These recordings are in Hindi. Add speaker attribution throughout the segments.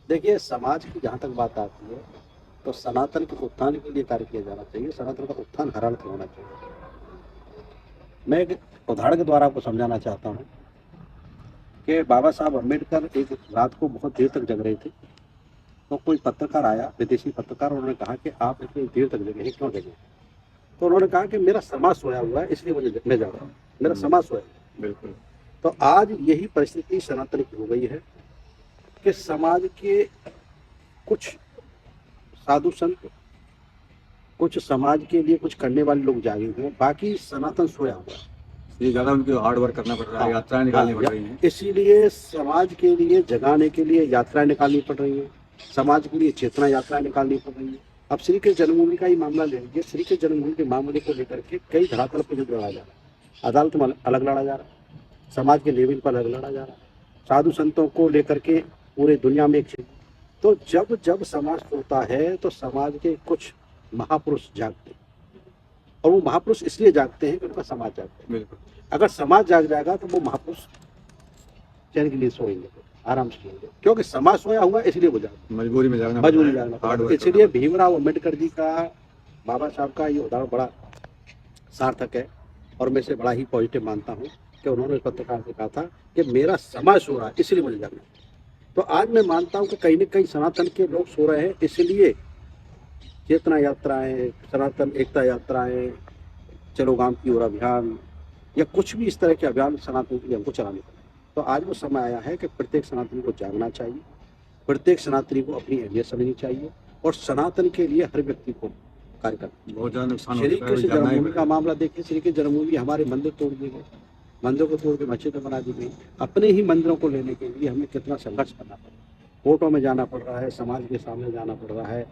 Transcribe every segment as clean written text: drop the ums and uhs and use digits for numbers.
Speaker 1: देखिए, समाज की जहाँ तक बात आती है, तो सनातन के उत्थान के लिए कार्य किया जाना चाहिए। सनातन का उत्थान हर हालत में होना चाहिए। मैं एक उदाहरण के द्वारा आपको समझाना चाहता हूँ कि बाबा साहब अम्बेडकर एक रात को बहुत देर तक जग रहे थे। तो कोई पत्रकार आया, विदेशी पत्रकार, उन्होंने कहा कि आप इतनी देर तक जगे हैं, क्यों जगे? तो उन्होंने कहा कि मेरा समाज सोया हुआ है, इसलिए मैं जग रहा हूँ। मेरा समाज सोया हुआ है।
Speaker 2: बिल्कुल।
Speaker 1: तो आज यही परिस्थिति सनातन की हो गई है कि समाज के कुछ साधु संत, कुछ समाज के लिए कुछ करने वाले लोग जागे हुए हैं, बाकी सनातन सोया हुआ है।
Speaker 2: ये ज़्यादा उनको हार्ड वर्क करना पड़ रहा है,
Speaker 1: हाँ,
Speaker 2: यात्राएं
Speaker 1: हाँ,
Speaker 2: निकालनी पड़ रही हैं।
Speaker 1: इसीलिए समाज के लिए जगाने के लिए यात्राएं निकालनी पड़ रही हैं। समाज के लिए चेतना यात्राएं निकालनी पड़ रही है। अब श्री कृष्ण जन्मभूमि का ही मामला ले लीजिए। श्री कृष्ण जन्मभूमि के मामले को लेकर के कई धरातल पर युद्ध लड़ा जा रहा है। अदालत में अलग लड़ा जा रहा है, समाज के लेवल पर अलग लड़ा जा रहा है, साधु संतों को लेकर के पूरे दुनिया में एक। तो जब जब समाज सोता है तो समाज के कुछ महापुरुष जागते हैं, और वो महापुरुष इसलिए जागते हैं कि उनका समाज जागता है।
Speaker 2: बिल्कुल।
Speaker 1: अगर समाज जाग जाएगा तो वो महापुरुष चैन के लिए सोएंगे, आराम से सोएंगे, क्योंकि समाज सोया हुआ है, इसलिए वो जागते,
Speaker 2: मजबूरी में जागना
Speaker 1: मजबूरी जागना
Speaker 2: हार्ड
Speaker 1: पड़ता है।
Speaker 2: वर्क करना
Speaker 1: इसलिए
Speaker 2: पड़ता
Speaker 1: भीमराव अम्बेडकर जी का, बाबा साहब का ये उदाहरण बड़ा सार्थक है, और मैं इसे बड़ा ही पॉजिटिव मानता हूँ कि उन्होंने पत्रकार से कहा था कि मेरा समाज सो रहा है, इसलिए मुझे जागना है। तो आज मैं मानता हूँ कि कहीं न कहीं सनातन के लोग सो रहे हैं, इसलिए चेतना यात्राएं, सनातन एकता यात्राएं, चलो गांव की ओर अभियान, या कुछ भी इस तरह के अभियान सनातन के लिए हमको चलाने पड़े। तो आज वो समय आया है कि प्रत्येक सनातनी को जागना चाहिए, प्रत्येक सनातनी को अपनी अहमियत समझनी चाहिए, और सनातन के लिए हर व्यक्ति को कार्य करना
Speaker 2: है। बहुत ज़्यादा नुकसान
Speaker 1: चाहिए।
Speaker 2: हो
Speaker 1: श्री
Speaker 2: चुका है, अभी
Speaker 1: कृष्ण
Speaker 2: जागना ही
Speaker 1: जन्मभूमि का
Speaker 2: पड़ेगा।
Speaker 1: मामला देखिए। श्री कृष्ण जन्मभूमि हमारे मंदिर तोड़ दिए गए, मंदिरों को तोड़ के मस्जिदें बना दी गई। अपने ही मंदिरों को लेने के लिए हमें कितना संघर्ष करना पड़ा, कोर्टों में जाना पड़ रहा है, समाज के सामने जाना पड़ रहा है,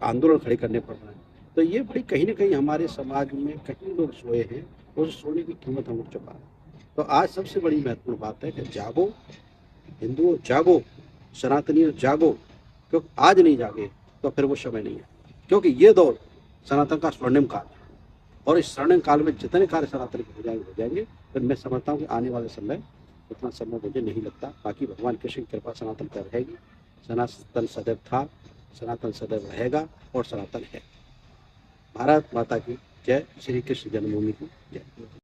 Speaker 1: आंदोलन खड़े करने पड़ रहे हैं। तो ये बड़ी कहीं ना कहीं हमारे समाज में कई लोग सोए हैं, उस सोने की कीमत हम उठ चुका है। तो आज सबसे बड़ी महत्वपूर्ण बात है कि जागो, हिंदुओं जागो, सनातनियों जागो, क्योंकि आज नहीं जागे तो फिर वो समय नहीं है। क्योंकि ये दौर सनातन का स्वर्णिम काल है, और इस स्वर्णिम काल में जितने कार्य सनातन के हो जाएंगे। फिर मैं समझता हूँ कि आने वाले समय उतना समय मुझे नहीं लगता। बाकी भगवान कृष्ण की कृपा सनातन पर रहेगी। सनातन सदैव था, सनातन सदैव रहेगा, और सनातन है। भारत माता की जय। श्री कृष्ण जन्मभूमि की जय।